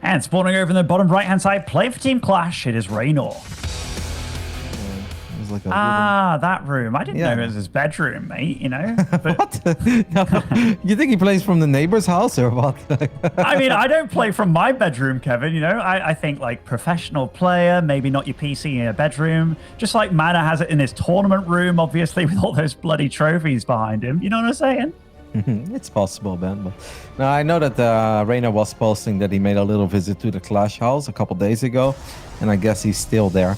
And spawning over in the bottom right-hand side, play for Team Clash, it is Reynor. Like that room. I didn't know it was his bedroom, mate, you know? But what? You think he plays from the neighbor's house or what? I mean, I don't play from my bedroom, Kevin, you know? I think like professional player, maybe not your PC in a bedroom, just like MaNa has it in his tournament room, obviously, with all those bloody trophies behind him. You know what I'm saying? It's possible, Ben. But now I know that Reynor was posting that he made a little visit to the Clash house a couple days ago, and I guess he's still there.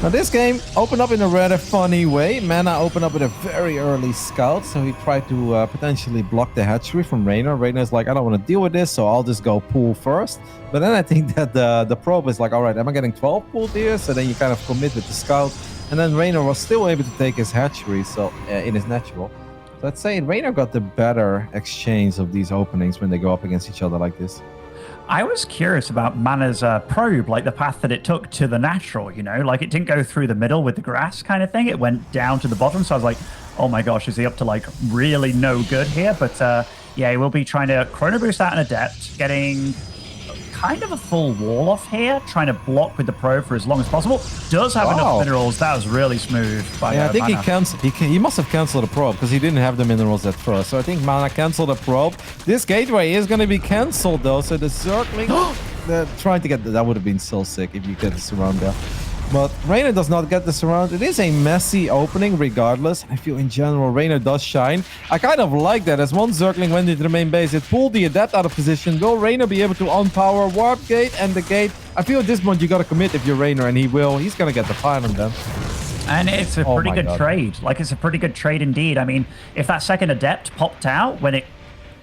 Now this game opened up in a rather funny way. MaNa opened up with a very early scout, so he tried to potentially block the hatchery from Reynor. Reynor's like, I don't want to deal with this, so I'll just go pool first. But then I think that the probe is like, all right, am I getting 12 pooled here? So then you kind of commit with the scout, and then Reynor was still able to take his hatchery, so in his natural. So I'd say Reynor got the better exchange of these openings when they go up against each other like this. I was curious about MaNa's probe, like the path that it took to the natural, you know? Like it didn't go through the middle with the grass kind of thing. It went down to the bottom. So I was like, oh my gosh, is he up to like really no good here? But yeah, he will be trying to chrono boost out an adept, getting kind of a full wall off here, trying to block with the probe for as long as possible. Does have enough minerals. That was really smooth by I think MaNa. he must have canceled the probe because he didn't have the minerals at first. So I think MaNa canceled the probe. This gateway is going to be canceled though. So the Zergling trying to get that would have been so sick if you get the surround there. But Reynor does not get the surround. It is a messy opening regardless. I feel in general Reynor does shine. I kind of like that. As one Zergling went into the main base, it pulled the adept out of position. Will Reynor be able to unpower warp gate and the gate? I feel at this point you got to commit if you're Reynor, and he will. He's going to get the pylon then. And it's a pretty good trade. Like, it's a pretty good trade indeed. I mean, if that second adept popped out when it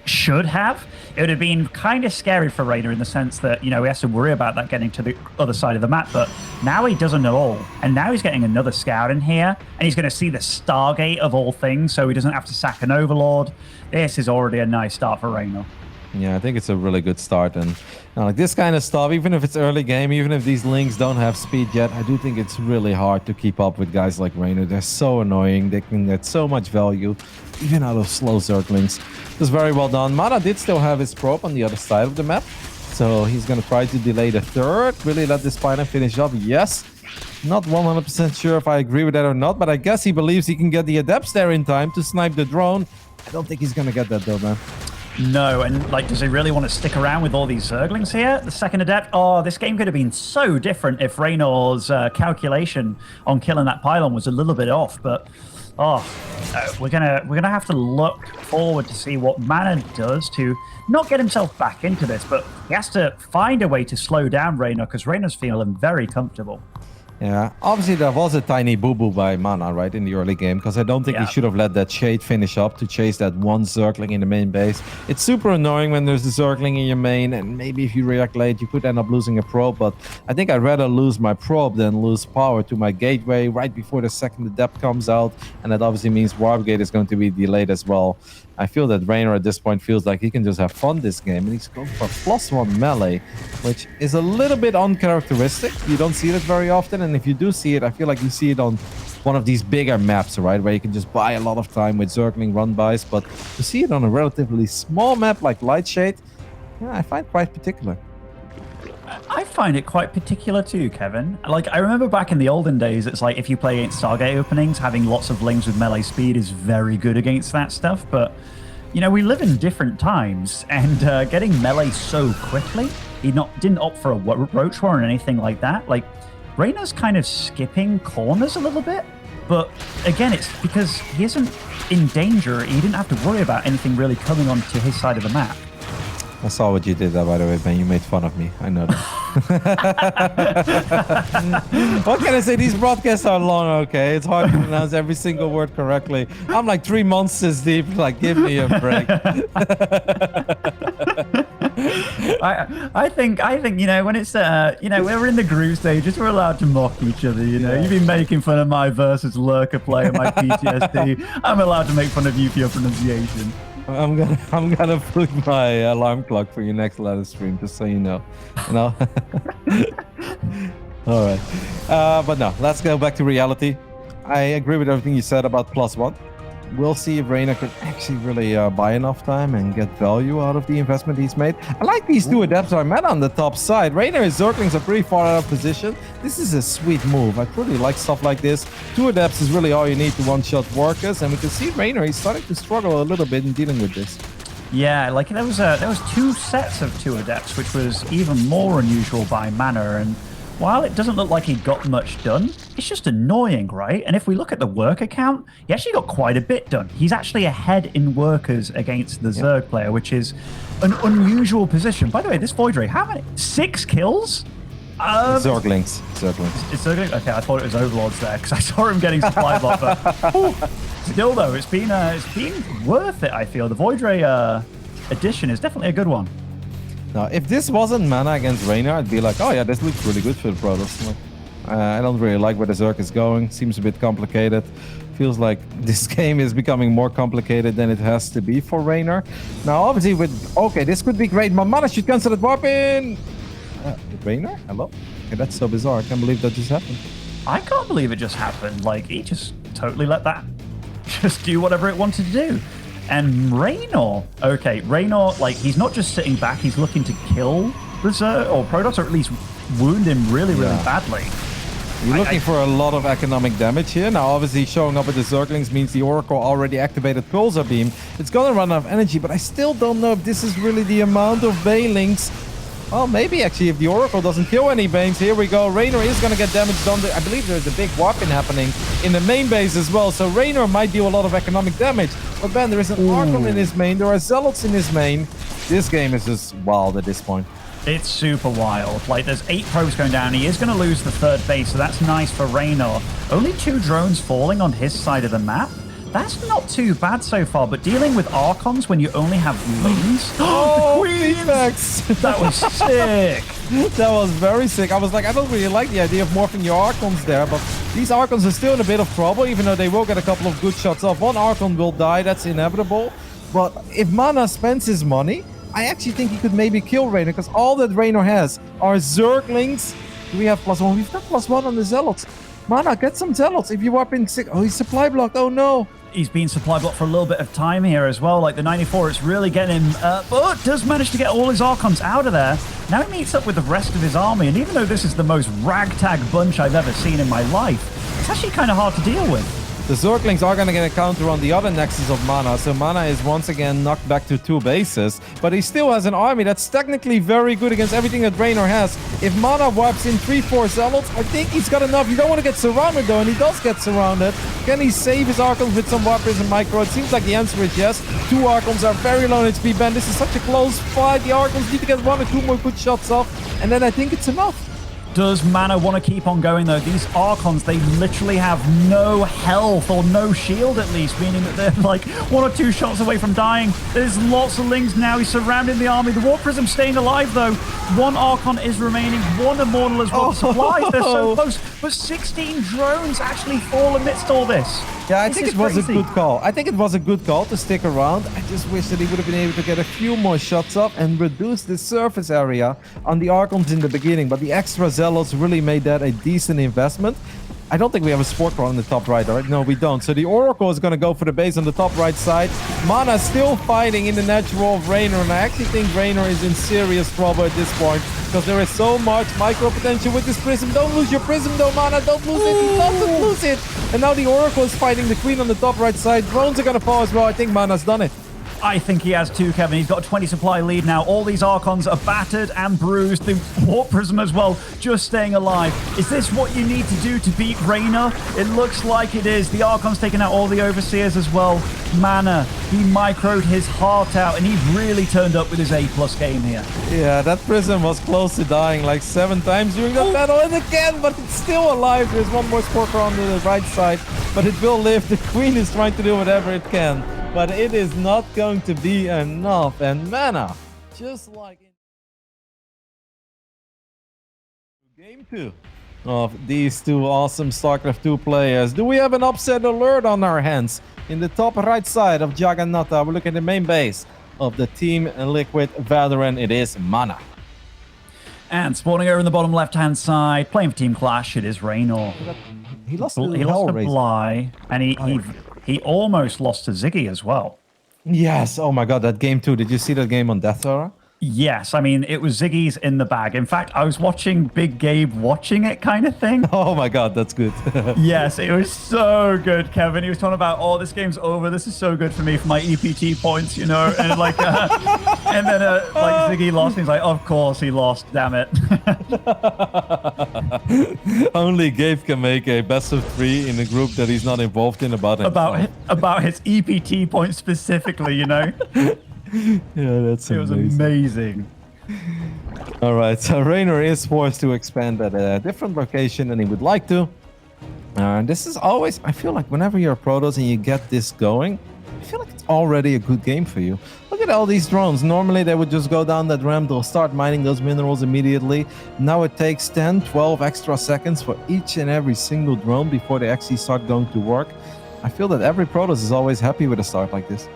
should have, it would have been kind of scary for Reynor in the sense that, you know, he has to worry about that getting to the other side of the map. But now he doesn't at all. And now he's getting another scout in here, and he's going to see the Stargate of all things, so he doesn't have to sack an Overlord. This is already a nice start for Reynor. Yeah, I think it's a really good start. And like this kind of stuff, even if it's early game, even if these links don't have speed yet, I do think it's really hard to keep up with guys like Reynor. They're so annoying. They can get so much value, even out of slow Zerglings. It's very well done. MaNa did still have his probe on the other side of the map. So he's going to try to delay the third. Really let this final finish up. Yes. Not 100% sure if I agree with that or not, but I guess he believes he can get the adepts there in time to snipe the drone. I don't think he's going to get that though, man. No, and like, does he really want to stick around with all these Zerglings here? The second adept? Oh, this game could have been so different if Reynor's calculation on killing that pylon was a little bit off, but we're gonna have to look forward to see what MaNa does to not get himself back into this, but he has to find a way to slow down Reynor because Reynor's feeling very comfortable. Yeah, obviously there was a tiny boo-boo by MaNa, right, in the early game, because I don't think he should have let that Shade finish up to chase that one Zergling in the main base. It's super annoying when there's a Zergling in your main, and maybe if you react late, you could end up losing a probe, but I think I'd rather lose my probe than lose power to my gateway right before the second adept comes out, and that obviously means warp gate is going to be delayed as well. I feel that Reynor at this point feels like he can just have fun this game, and he's going for +1 melee, which is a little bit uncharacteristic. You don't see it very often, and if you do see it, I feel like you see it on one of these bigger maps, right, where you can just buy a lot of time with Zergling run-bys, but to see it on a relatively small map like Lightshade, yeah, I find quite particular. I find it quite particular too, Kevin. Like, I remember back in the olden days, it's like if you play against Stargate openings, having lots of links with melee speed is very good against that stuff. But, you know, we live in different times, and getting melee so quickly, he didn't opt for a Roach War or anything like that. Like, Reynor's kind of skipping corners a little bit. But again, it's because he isn't in danger. He didn't have to worry about anything really coming onto his side of the map. I saw what you did there, by the way, Ben. You made fun of me. I know that. What can I say? These broadcasts are long, okay? It's hard to pronounce every single word correctly. I'm like 3 months this deep. Like, give me a break. I think, you know, when it's, you know, we're in the groove stages, we're allowed to mock each other, you know? Yeah. You've been making fun of my versus Lurker play and my PTSD. I'm allowed to make fun of you for your pronunciation. I'm gonna put my alarm clock for your next live stream, just so you know. All right, but no, let's go back to reality. I agree with everything you said about +1. We'll see if Reynor could actually really buy enough time and get value out of the investment he's made. I like these two adepts are MaNa on the top side. Reynor and Zerglings are pretty far out of position. This is a sweet move. I really like stuff like this. Two adepts is really all you need to one-shot workers, and we can see Reynor, he's starting to struggle a little bit in dealing with this. Yeah, like there was 2 sets of 2 adepts, which was even more unusual by MaNa, and while it doesn't look like he got much done, it's just annoying, right? And if we look at the worker count, he actually got quite a bit done. He's actually ahead in workers against the Zerg player, which is an unusual position. By the way, this Void Ray, how many? 6 kills? Zerglings. It's Zerglings? Okay, I thought it was Overlords there, because I saw him getting supply block, but still though, it's been worth it, I feel. The Void Ray addition is definitely a good one. Now, if this wasn't MaNa against Reynor, I'd be like, oh yeah, this looks really good for the Protoss. Like, I don't really like where the Zerg is going. Seems a bit complicated. Feels like this game is becoming more complicated than it has to be for Reynor. Now, obviously, okay, this could be great. MaNa should cancel that warp in. Reynor? Hello? Okay, that's so bizarre. I can't believe that just happened. I can't believe it just happened. Like, he just totally let that just do whatever it wanted to do. And Reynor, okay, Reynor, like, he's not just sitting back, he's looking to kill the Zerg, or Protoss, or at least wound him really badly. You're looking for a lot of economic damage here. Now, obviously, showing up with the Zerglings means the Oracle already activated Pulsar Beam. It's gonna run out of energy, but I still don't know if this is really the amount of Banelings. Well, maybe actually if the Oracle doesn't kill any Banes. Here we go. Reynor is going to get damage done. I believe there's a big warping happening in the main base as well. So Reynor might deal a lot of economic damage. But Ben, there is an Archon in his main. There are Zealots in his main. This game is just wild at this point. It's super wild. Like, there's 8 probes going down. He is going to lose the 3rd base, so that's nice for Reynor. Only 2 drones falling on his side of the map. That's not too bad so far, but dealing with Archons when you only have lanes... Oh, Queens! That was sick! That was very sick. I was like, I don't really like the idea of morphing your Archons there, but these Archons are still in a bit of trouble, even though they will get a couple of good shots off. One Archon will die, that's inevitable. But if MaNa spends his money, I actually think he could maybe kill Reynor, because all that Reynor has are Zerglings. Do we have +1? We've got +1 on the Zealots. MaNa, get some Zealots. If you warp in 6... Oh, he's supply blocked. Oh, no. He's been supply blocked for a little bit of time here as well. Like the 94, it's really getting him, but does manage to get all his Archons out of there. Now he meets up with the rest of his army, and even though this is the most ragtag bunch I've ever seen in my life, it's actually kind of hard to deal with. The Zerglings are going to get a counter on the other nexus of MaNa, so MaNa is once again knocked back to 2 bases, but he still has an army that's technically very good against everything that Reynor has. If MaNa wipes in 3-4 Zealots, I think he's got enough. You don't want to get surrounded though, and he does get surrounded. Can he save his Archons with some Warpers and Micro? It seems like the answer is yes. 2 Archons are very low in HP, Ben. This is such a close fight. The Archons need to get 1 or 2 more good shots off, and then I think it's enough. Does MaNa want to keep on going, though? These Archons, they literally have no health or no shield, at least, meaning that they're like 1 or 2 shots away from dying. There's lots of Lings now. He's surrounding the army. The Warp Prism staying alive, though. 1 Archon is remaining. 1 Immortal as well. The supplies, they're so close. But 16 drones actually fall amidst all this. Yeah, I think it was a good call. I think it was a good call to stick around. I just wish that he would have been able to get a few more shots up and reduce the surface area on the Archons in the beginning. But the extra Zealots really made that a decent investment. I don't think we have a Sport Crawl in the top right, right? No, we don't. So the Oracle is going to go for the base on the top right side. MaNa still fighting in the natural of Reynor, and I actually think Reynor is in serious trouble at this point because there is so much micro potential with this Prism. Don't lose your Prism though, MaNa. Don't lose it. He doesn't lose it. And now the Oracle is fighting the Queen on the top right side. Drones are going to fall as well. I think MaNa's done it. I think he has too, Kevin. He's got a 20 supply lead now. All these Archons are battered and bruised. The Warp Prism as well, just staying alive. Is this what you need to do to beat Reynor? It looks like it is. The Archon's taking out all the Overseers as well. MaNa, he microed his heart out, and he really turned up with his A+ game here. Yeah, that Prism was close to dying like 7 times during that battle, and again, but it's still alive. There's 1 more Sporker on the right side, but it will live. The Queen is trying to do whatever it can, but it is not going to be enough. And MaNa, just like in Game 2 of these 2 awesome StarCraft 2 players, do we have an upset alert on our hands? In the top right side of Jagannatha, we're looking at the main base of the Team Liquid veteran. It is MaNa. And spawning over in the bottom left-hand side, playing for Team Clash, it is Reynor. He lost a Bly, and he almost lost to Ziggy as well. Yes. Oh my God, that game too. Did you see that game on Death Era? Yes, I mean, it was Ziggy's in the bag. In fact, I was watching Big Gabe watching it kind of thing. Oh my God, that's good. Yes, it was so good, Kevin. He was talking about, oh, this game's over. This is so good for me for my EPT points, you know? And like, and then like Ziggy lost. And he's like, of course he lost, damn it. Only Gabe can make a best of 3 in a group that he's not involved in about his EPT points specifically, you know? Yeah, that's amazing. It was amazing. All right, so Reynor is forced to expand at a different location than he would like to. This is always, I feel like whenever you're a Protoss and you get this going, I feel like it's already a good game for you. Look at all these drones. Normally they would just go down that ramp, they'll start mining those minerals immediately. Now it takes 10, 12 extra seconds for each and every single drone before they actually start going to work. I feel that every Protoss is always happy with a start like this.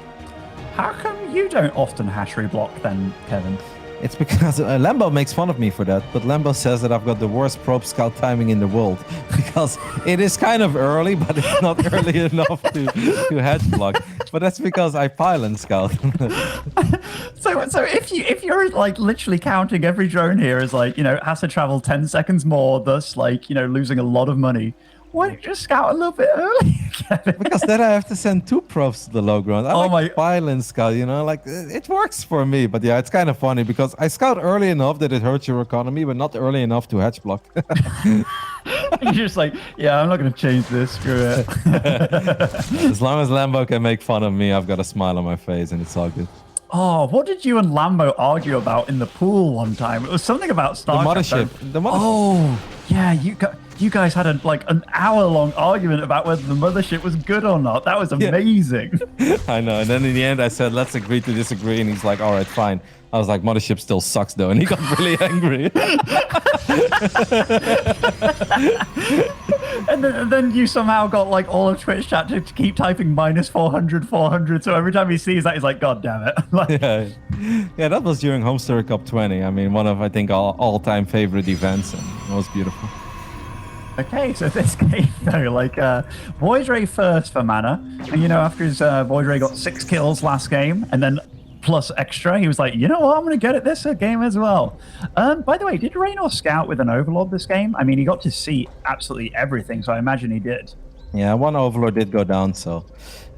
How come you don't often hatchery block then, Kevin? It's because Lambo makes fun of me for that, but Lambo says that I've got the worst probe scout timing in the world because it is kind of early, but it's not early enough to hedge block. But that's because I pylon scout. So if you're like literally counting every drone here as like, you know, it has to travel 10 seconds more, thus like, you know, losing a lot of money. Why don't you just scout a little bit early? Because then I have to send 2 probes to the low ground. I like pylon scout, you know, like it works for me. But yeah, it's kind of funny because I scout early enough that it hurts your economy, but not early enough to hedge block. You're just like, yeah, I'm not going to change this. Screw it. As long as Lambo can make fun of me, I've got a smile on my face and it's all good. Oh, what did you and Lambo argue about in the pool one time? It was something about Starcraft. The mothership. Oh, yeah, you guys had an hour-long argument about whether the mothership was good or not. That was amazing. Yeah. I know. And then in the end, I said, let's agree to disagree. And he's like, all right, fine. I was like, mothership still sucks, though. And he got really angry. and then you somehow got like all of Twitch chat to keep typing -400, 400. So every time he sees that, he's like, God damn it. Like, yeah, that was during Homestar Cup 20. I mean, one of, I think, all-time favorite events. And it was beautiful. Okay, so this game though, like Void Ray first for MaNa, and you know after his Void Ray got 6 kills last game, and then plus extra, he was like, you know what, I'm gonna get it this game as well. By the way, did Reynor scout with an Overlord this game? I mean, he got to see absolutely everything, so I imagine he did. Yeah, one Overlord did go down, so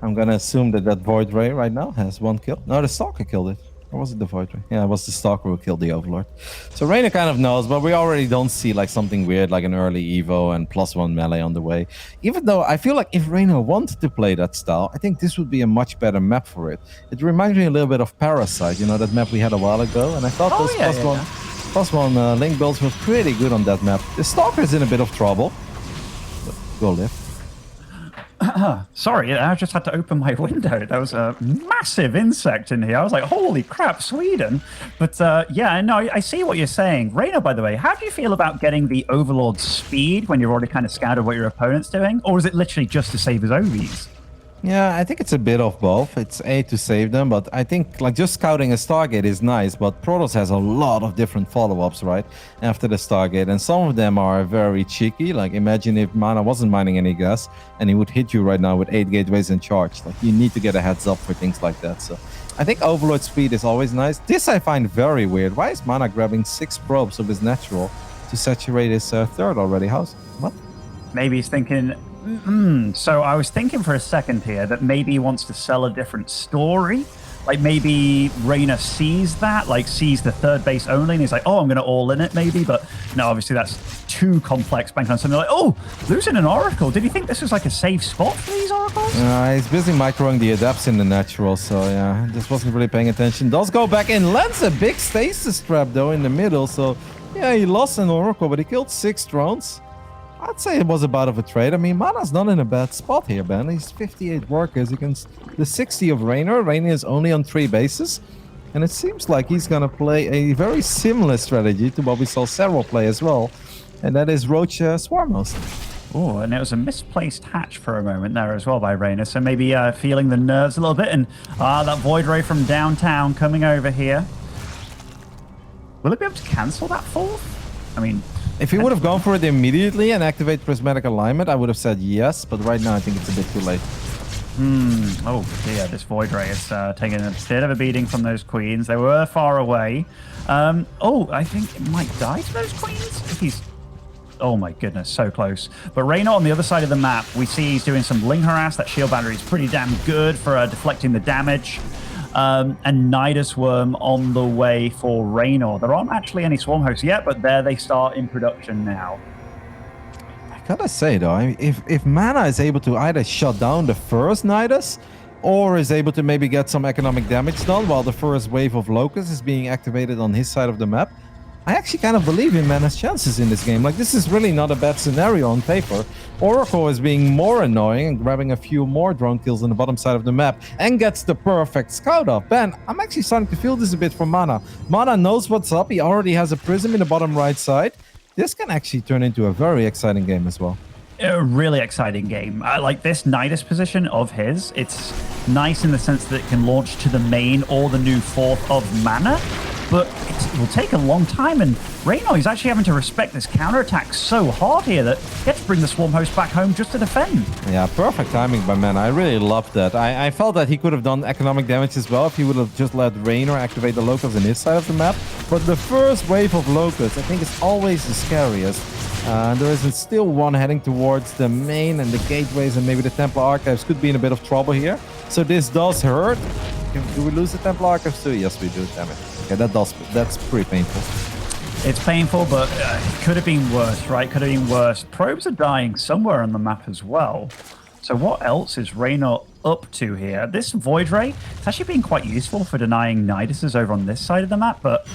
I'm gonna assume that Void Ray right now has 1 kill. No, the Stalker killed it. Or was it the Void Ray? Yeah, it was the Stalker who killed the Overlord. So Reynor kind of knows, but we already don't see like something weird like an early Evo and +1 melee on the way. Even though I feel like if Reynor wanted to play that style, I think this would be a much better map for it. It reminds me a little bit of Parasite, you know, that map we had a while ago. And I thought those +1 link builds were pretty good on that map. The Stalker is in a bit of trouble. But go live. Sorry, I just had to open my window. There was a massive insect in here. I was like, holy crap, Sweden. But yeah, no, I see what you're saying. Reynor, by the way, how do you feel about getting the Overlord speed when you've already kind of scouted what your opponent's doing? Or is it literally just to save his OVs? Yeah, I think it's a bit of both. It's A, to save them, but I think like just scouting a Stargate is nice, but Protoss has a lot of different follow-ups, right, after the Stargate, and some of them are very cheeky. Like imagine if MaNa wasn't mining any gas and he would hit you right now with 8 gateways in charge. Like you need to get a heads up for things like that. So I think Overlord speed is always nice. This I find very weird. Why is MaNa grabbing 6 probes of his natural to saturate his third already? What? Maybe he's thinking... So I was thinking for a second here that maybe he wants to sell a different story. Like maybe Reynor sees that, like sees the third base only, and he's like, oh, I'm going to all in it maybe. But no, obviously that's too complex. Bank on something like, oh, losing an Oracle. Did he think this was like a safe spot for these Oracles? He's busy microing the adapts in the natural, so yeah, just wasn't really paying attention. Does go back in, lands a big stasis trap though in the middle. So yeah, he lost an Oracle, but he killed 6 drones. I'd say it was about of a trade. I mean, MaNa's not in a bad spot here, Ben. He's 58 workers against the 60 of Reynor. Reynor is only on 3 bases. And it seems like he's going to play a very similar strategy to what we saw Serral play as well. And that is Roach Swarmhost. Oh, and it was a misplaced hatch for a moment there as well by Reynor. So maybe feeling the nerves a little bit. And that Void Ray from downtown coming over here. Will it be able to cancel that 4th? I mean... If he would have gone for it immediately and activate prismatic alignment, I would have said yes, but right now I think it's a bit too late. Oh dear, this Void Ray is taking a bit of a beating from those queens. They were far away. Oh, I think it might die to those queens if he's... Oh my goodness, so close. But Reynor on the other side of the map, we see he's doing some Ling Harass. That shield battery is pretty damn good for deflecting the damage. And Nidus Worm on the way for Reynor. There aren't actually any Swarm Hosts yet, but there they start in production now. I gotta say though, if MaNa is able to either shut down the first Nidus, or is able to maybe get some economic damage done while the first wave of Locusts is being activated on his side of the map, I actually kind of believe in MaNa's chances in this game. Like, this is really not a bad scenario on paper. Oracle is being more annoying and grabbing a few more drone kills on the bottom side of the map and gets the perfect scout off. Ben, I'm actually starting to feel this a bit from MaNa. MaNa knows what's up. He already has a prism in the bottom right side. This can actually turn into a very exciting game as well. A really exciting game. I like this Nidus position of his. It's nice in the sense that it can launch to the main or the new fourth of MaNa, but it will take a long time, and Reynor is actually having to respect this counterattack so hard here that he had to bring the Swarm Host back home just to defend. Yeah, perfect timing by MaNa. I really loved that. I felt that he could have done economic damage as well if he would have just let Reynor activate the Locusts on his side of the map. But the first wave of Locusts, I think, is always the scariest. There is still one heading towards the main, and the gateways and maybe the Templar Archives could be in a bit of trouble here. So this does hurt. Do we lose the Templar Archives too? Yes, we do. Damn it. Okay, that's pretty painful. It's painful, but it could have been worse, right? Could have been worse. Probes are dying somewhere on the map as well. So what else is Reynor up to here? This Void Ray, it's actually been quite useful for denying Niduses over on this side of the map, but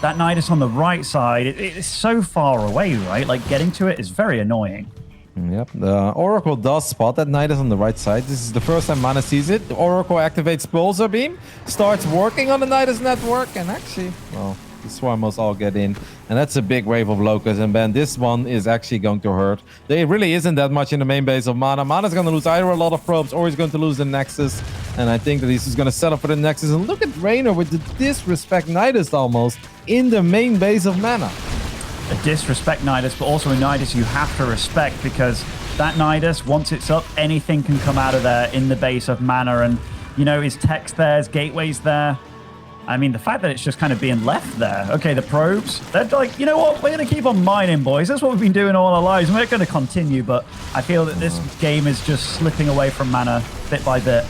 that Nidus on the right side, it's so far away, right? Like, getting to it is very annoying. Yep, the Oracle does spot that Nidus on the right side. This is the first time MaNa sees it. The Oracle activates Pulsar Beam, starts working on the Nidus network, and actually, well, the Swarm must all get in. And that's a big wave of Locusts, and Ben, this one is actually going to hurt. There really isn't that much in the main base of MaNa. MaNa's going to lose either a lot of probes, or he's going to lose the Nexus. And I think that he's just going to set up for the Nexus. And look at Reynor with the disrespect Nidus almost in the main base of MaNa. A disrespect Nidus, but also a Nidus you have to respect, because that Nidus, once it's up, anything can come out of there in the base of MaNa. And, you know, his tech's there, his gateway's there. I mean, the fact that it's just kind of being left there. Okay, the probes, they're like, you know what? We're going to keep on mining, boys. That's what we've been doing all our lives, and we're going to continue. But I feel that this game is just slipping away from MaNa bit by bit.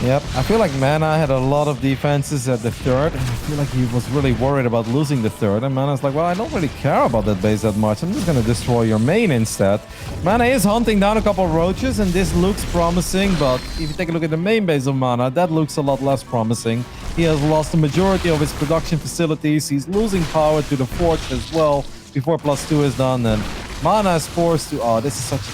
Yep, I feel like MaNa had a lot of defenses at the third, and I feel like he was really worried about losing the third, and MaNa's like, well, I don't really care about that base that much. I'm just going to destroy your main instead. MaNa is hunting down a couple of roaches, and this looks promising, but if you take a look at the main base of MaNa, that looks a lot less promising. He has lost the majority of his production facilities. He's losing power to the forge as well before +2 is done, and MaNa is forced to... Oh, this is such a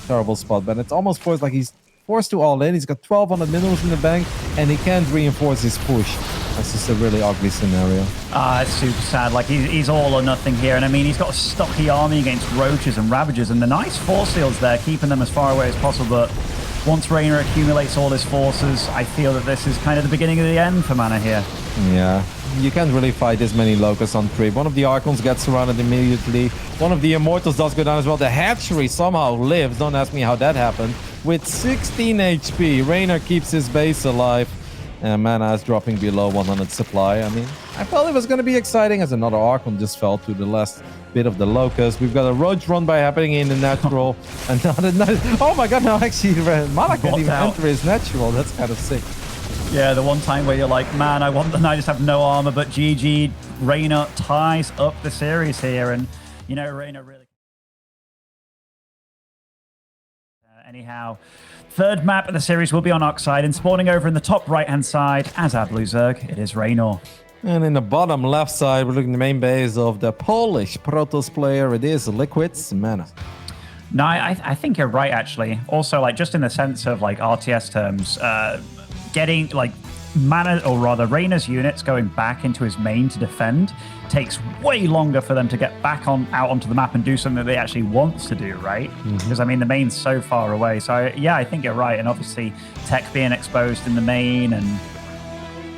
terrible spot, but it's almost forced like he's forced to all in. He's got 1,200 minerals in the bank, and he can't reinforce his push. That's just a really ugly scenario. It's super sad. Like, he's all or nothing here. And I mean, he's got a stocky army against roaches and ravagers, and the nice force fields there, keeping them as far away as possible. But once Reynor accumulates all his forces, I feel that this is kind of the beginning of the end for MaNa here. Yeah, you can't really fight this many Locusts on creep. One of the Archons gets surrounded immediately. One of the Immortals does go down as well. The Hatchery somehow lives. Don't ask me how that happened. With 16 HP, Reynor keeps his base alive. And MaNa is dropping below 100 supply. I mean, I felt it was going to be exciting as another Archon just fell to the last bit of the Locust. We've got a Roach run by happening in the natural. Oh my god, no, actually, MaNa can't even enter his natural. That's kind of sick. Yeah, the one time where you're like, man, I want the Nidus to have no armor, but GG, Reynor ties up the series here. And, you know, Reynor really... Anyhow, third map of the series will be on Oxide, and spawning over in the top right-hand side, as our Blue Zerg, it is Reynor. And in the bottom left side, we're looking at the main base of the Polish Protoss player. It is Liquid's MaNa. No, I think you're right, actually. Also, like, just in the sense of, like, RTS terms, getting, like, MaNa, or rather Reynor's units going back into his main to defend takes way longer for them to get back out onto the map and do something that they actually wants to do, right? Because I mean, the main's so far away. So yeah, I think you're right. And obviously tech being exposed in the main, and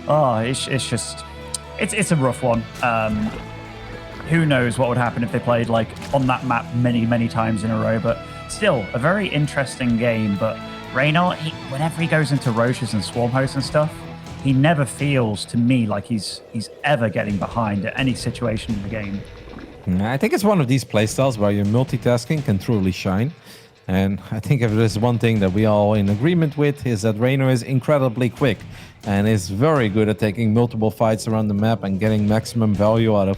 it's a rough one. Who knows what would happen if they played like on that map many times in a row, but still a very interesting game. But Reynor, whenever he goes into roaches and swarm hosts and stuff, he never feels to me like he's ever getting behind at any situation in the game. I think it's one of these playstyles where your multitasking can truly shine. And I think if there's one thing that we are all in agreement with is that Reynor is incredibly quick and is very good at taking multiple fights around the map and getting maximum value out of,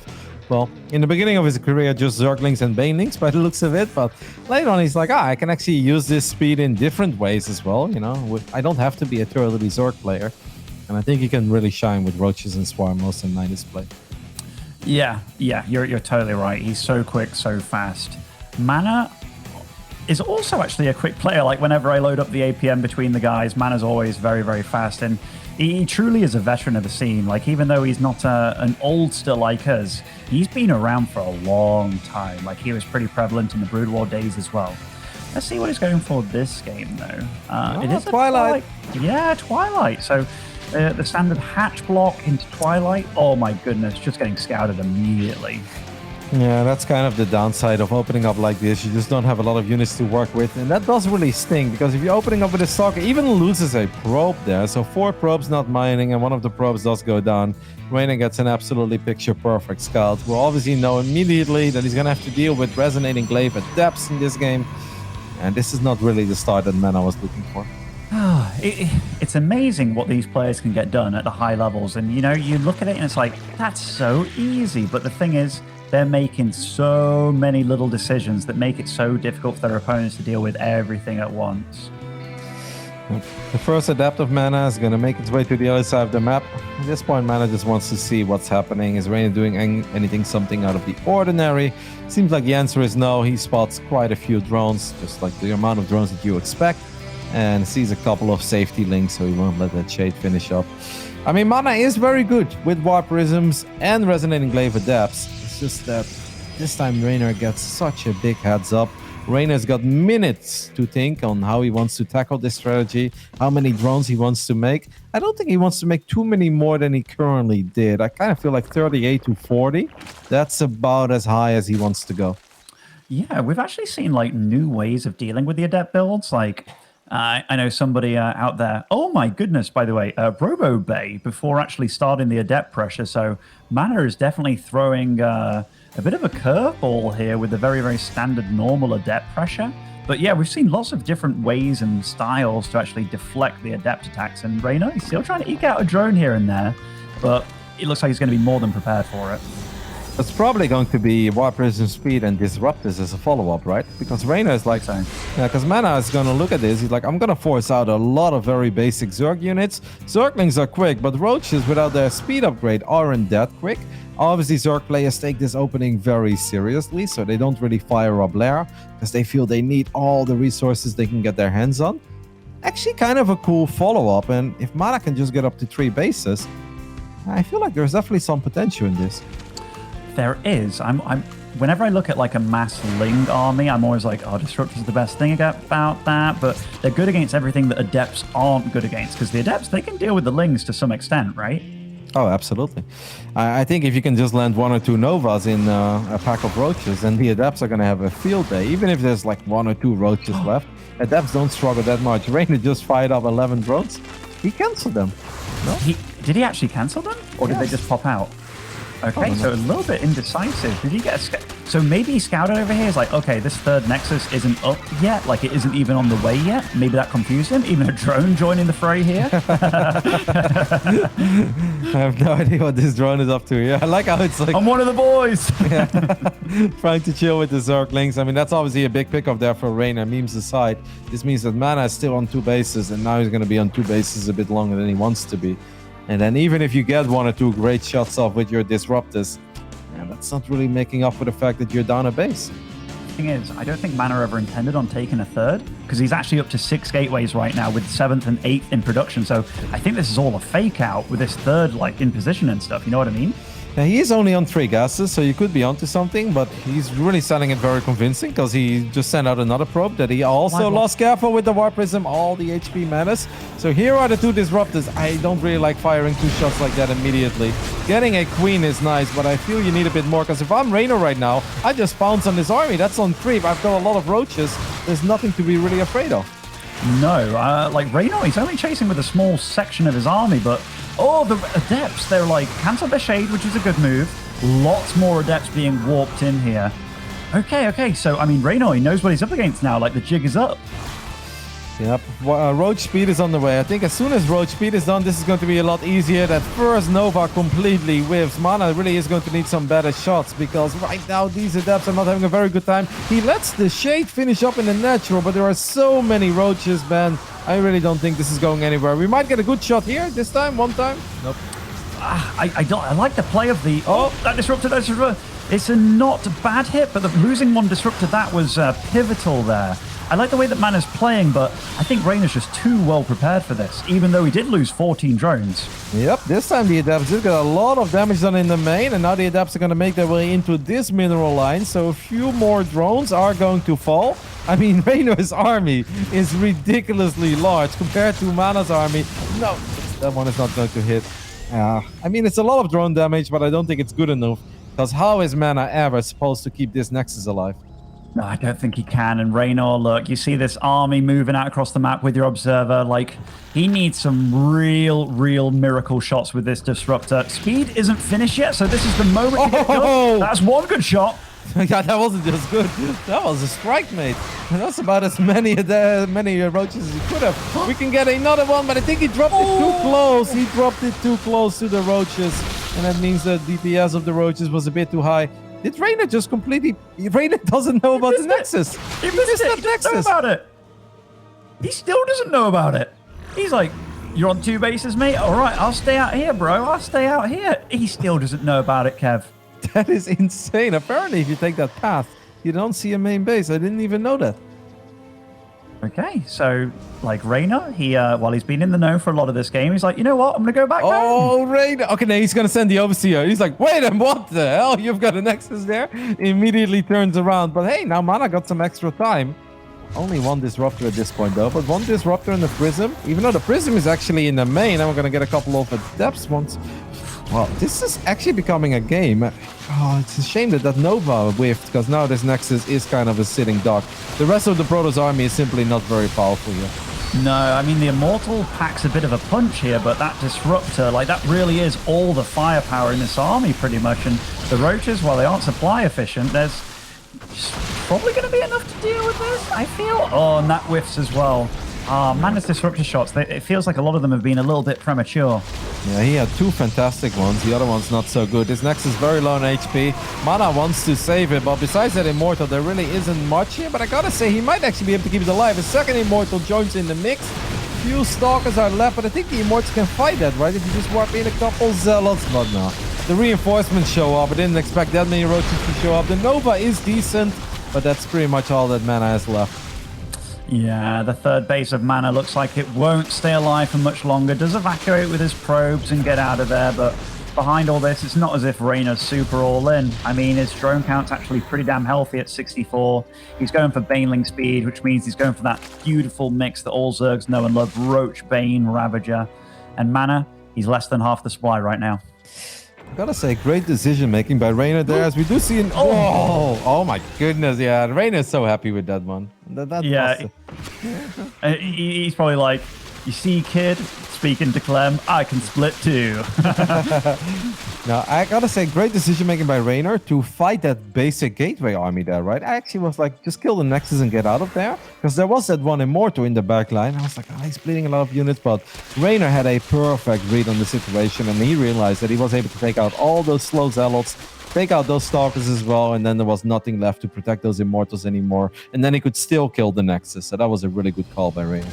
well, in the beginning of his career, just Zerglings and Banelings by the looks of it. But later on, he's like, I can actually use this speed in different ways as well. You know, I don't have to be a thoroughly Zerg player. And I think he can really shine with roaches and swarm hosts and Nidus play. Yeah, you're totally right. He's so quick, so fast. MaNa is also actually a quick player. Like whenever I load up the APM between the guys, MaNa's always very, very fast. And he truly is a veteran of the scene. Like even though he's not an oldster like us, he's been around for a long time. Like he was pretty prevalent in the Brood War days as well. Let's see what he's going for this game though. It is Twilight. Yeah, Twilight. So the standard hatch block into Twilight. Oh my goodness, just getting scouted immediately. Yeah, that's kind of the downside of opening up like this. You just don't have a lot of units to work with, and that does really sting, because if you're opening up with a Stalker, even loses a probe there, so 4 probes not mining, and one of the probes does go down. Reynor gets an absolutely picture-perfect scout. We'll obviously know immediately that he's going to have to deal with Resonating Glaive at depths in this game, and this is not really the start that MaNa was looking for. It's amazing what these players can get done at the high levels, and you know, you look at it and it's like, that's so easy, but the thing is, they're making so many little decisions that make it so difficult for their opponents to deal with everything at once. The first adaptive MaNa is going to make its way to the other side of the map. At this point, MaNa just wants to see what's happening. Is Reynor doing anything, something out of the ordinary? Seems like the answer is no. He spots quite a few drones, just like the amount of drones that you expect, and sees a couple of safety links, so he won't let that shade finish up. I mean, MaNa is very good with Warp Prisms and Resonating Glaive adapts. It's just that this time Reynor gets such a big heads up. Reynor's got minutes to think on how he wants to tackle this strategy, how many drones he wants to make. I don't think he wants to make too many more than he currently did. I kind of feel like 38 to 40. That's about as high as he wants to go. Yeah, we've actually seen like new ways of dealing with the adept builds. Like I know somebody out there. Oh my goodness! By the way, Robo Bay before actually starting the adept pressure. So MaNa is definitely throwing a bit of a curveball here with the very, very standard normal adept pressure. But yeah, we've seen lots of different ways and styles to actually deflect the adept attacks. And Reynor, he's still trying to eke out a drone here and there, but it looks like he's going to be more than prepared for it. It's probably going to be Warp Prism Speed and Disruptors as a follow-up, right? Because Reynor is like, because MaNa is going to look at this. He's like, I'm going to force out a lot of very basic Zerg units. Zerglings are quick, but roaches without their speed upgrade aren't that quick. Obviously, Zerg players take this opening very seriously, so they don't really fire up Lair because they feel they need all the resources they can get their hands on. Actually, kind of a cool follow-up, and if MaNa can just get up to 3 bases, I feel like there's definitely some potential in this. There is. Whenever I look at like a mass Ling army, I'm always like, oh, Disruptors are the best thing about that, but they're good against everything that Adepts aren't good against, because the Adepts, they can deal with the Lings to some extent, right? Oh, absolutely. I think if you can just land 1 or 2 Novas in a pack of roaches, then the Adepts are going to have a field day. Even if there's like 1 or 2 roaches left, Adepts don't struggle that much. Reynor just fired up 11 drones. He canceled them. No? Did he actually cancel them? Or did they just pop out? Okay, so a little bit indecisive. Did he get a so maybe he scouted over here. Is like, okay, this third Nexus isn't up yet. Like, it isn't even on the way yet. Maybe that confused him. Even a drone joining the fray here. I have no idea what this drone is up to. Yeah, I like how it's like, I'm one of the boys. trying to chill with the Zerglings. I mean, that's obviously a big pickup there for Reynor. Memes aside, this means that MaNa is still on 2 bases, and now he's going to be on 2 bases a bit longer than he wants to be. And then even if you get 1 or 2 great shots off with your Disruptors, man, that's not really making up for the fact that you're down a base. The thing is, I don't think MaNa ever intended on taking a third, because he's actually up to 6 gateways right now with 7th and 8th in production. So I think this is all a fake out with this third like in position and stuff. You know what I mean? Now, he is only on 3 gases, so you could be onto something, but he's really selling it very convincing because he just sent out another probe that he also lost careful with the Warp Prism, all the HP matters. So here are the 2 Disruptors. I don't really like firing 2 shots like that immediately. Getting a Queen is nice, but I feel you need a bit more, because if I'm Reynor right now, I just pounce on this army. That's on creep. I've got a lot of roaches. There's nothing to be really afraid of. No, like Reynor, he's only chasing with a small section of his army, but oh, the Adepts, they're like, cancel their shade, which is a good move. Lots more Adepts being warped in here. Okay, so, I mean, Reynor, he knows what he's up against now, like the jig is up. Yep, Roach Speed is on the way. I think as soon as Roach Speed is done, this is going to be a lot easier. That first Nova completely whiffs. MaNa really is going to need some better shots because right now these Adepts are not having a very good time. He lets the Shade finish up in the natural, but there are so many Roaches, man. I really don't think this is going anywhere. We might get a good shot here this time, one time. Nope. I like the play of the... Oh, that disrupted. It's a not bad hit, but the losing one disrupted, that was pivotal there. I like the way that MaNa's playing, but I think Reynor's just too well prepared for this, even though he did lose 14 drones. Yep, this time the Adepts did get a lot of damage done in the main, and now the Adepts are going to make their way into this mineral line, so a few more drones are going to fall. I mean, Reynor's army is ridiculously large compared to MaNa's army. No, that one is not going to hit. I mean, it's a lot of drone damage, but I don't think it's good enough, because how is MaNa ever supposed to keep this Nexus alive? No, I don't think he can. And Reynor, look, you see this army moving out across the map with your observer. Like, he needs some real miracle shots with this disruptor. Speed isn't finished yet, so this is the moment to get good. That's one good shot. Yeah, that wasn't just good. That was a strike, mate. That's about as many roaches as he could have. We can get another one, but I think he dropped it too close. He dropped it too close to the roaches, and that means the DPS of the roaches was a bit too high. Did Reynor just completely... Reynor doesn't know about the Nexus. He missed it. He doesn't know about it. He still doesn't know about it. He's like, you're on 2 bases, mate? All right, I'll stay out here, bro. I'll stay out here. He still doesn't know about it, Kev. That is insane. Apparently, if you take that path, you don't see a main base. I didn't even know that. Okay, so, like, Reynor, he, while he's been in the know for a lot of this game, he's like, you know what? I'm going to go back home. Oh, Reynor. Okay, now he's going to send the Overseer. He's like, wait, what the hell? You've got a Nexus there? Immediately turns around. But hey, now MaNa got some extra time. Only one Disruptor at this point, though. But one Disruptor in the Prism. Even though the Prism is actually in the main, and we're going to get a couple of Adepts once. Well, this is actually becoming a game. Oh, it's a shame that Nova whiffed, because now this Nexus is kind of a sitting duck. The rest of the Protoss army is simply not very powerful here. No, I mean, the Immortal packs a bit of a punch here, but that Disruptor, like, that really is all the firepower in this army, pretty much. And the Roaches, while they aren't supply efficient, there's probably going to be enough to deal with this, I feel. Oh, and that whiffs as well. MaNa's Disruptor shots, it feels like a lot of them have been a little bit premature. Yeah, he had 2 fantastic ones. The other one's not so good. This Nexus is very low on HP. MaNa wants to save it, but besides that Immortal, there really isn't much here. But I gotta say, he might actually be able to keep it alive. A second Immortal joins in the mix. Few Stalkers are left, but I think the Immortals can fight that, right? If you just warp in a couple Zealots. But no. The reinforcements show up. I didn't expect that many Roaches to show up. The Nova is decent, but that's pretty much all that MaNa has left. Yeah, the third base of MaNa looks like it won't stay alive for much longer. Does evacuate with his probes and get out of there, but behind all this, it's not as if Reynor's super all in. I mean, his drone count's actually pretty damn healthy at 64. He's going for Baneling speed, which means he's going for that beautiful mix that all Zergs know and love, Roach, Bane, Ravager. And MaNa, he's less than half the supply right now. I gotta say, great decision making by Reynor there, as we do see an... Oh my goodness, yeah. Reynor's so happy with that one. Yeah, he's probably like, you see, kid, speaking to Clem, I can split too. Now, I gotta say, great decision making by Reynor to fight that basic gateway army there, right? I actually was like, just kill the Nexus and get out of there. Because there was that one Immortal in the back line. I was like, he's bleeding a lot of units. But Reynor had a perfect read on the situation, and he realized that he was able to take out all those slow Zealots, take out those Stalkers as well, and then there was nothing left to protect those Immortals anymore. And then he could still kill the Nexus. So that was a really good call by Reynor.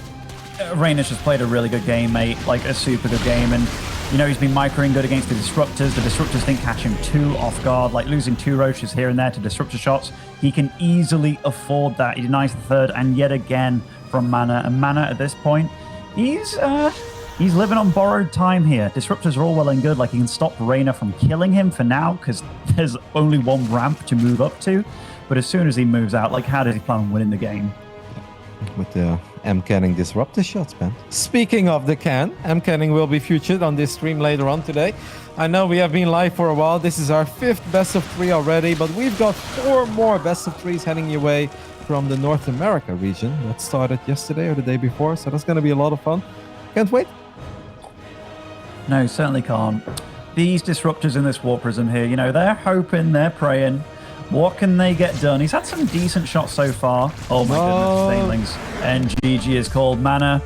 Reynor's just played a really good game, mate. Like, a super good game. And, you know, he's been microing good against the Disruptors. The Disruptors didn't catch him too off guard. Like, losing 2 Roaches here and there to Disruptor shots. He can easily afford that. He denies the third, and yet again from MaNa. And MaNa, at this point, he's living on borrowed time here. Disruptors are all well and good. Like, he can stop Reynor from killing him for now, because there's only one ramp to move up to. But as soon as he moves out, like, how does he plan on winning the game? With the M-Canning disrupt the shots, man. Speaking of the can, M-Canning will be featured on this stream later on today. I know we have been live for a while. This is our 5th best of 3 already, but we've got 4 more best of 3s heading your way from the North America region. That started yesterday or the day before, so that's going to be a lot of fun. Can't wait. No, certainly can't. These disruptors in this Warp Prism here, you know, they're hoping, they're praying. What can they get done? He's had some decent shots so far. Oh my goodness, Stainlings. And GG is called. MaNa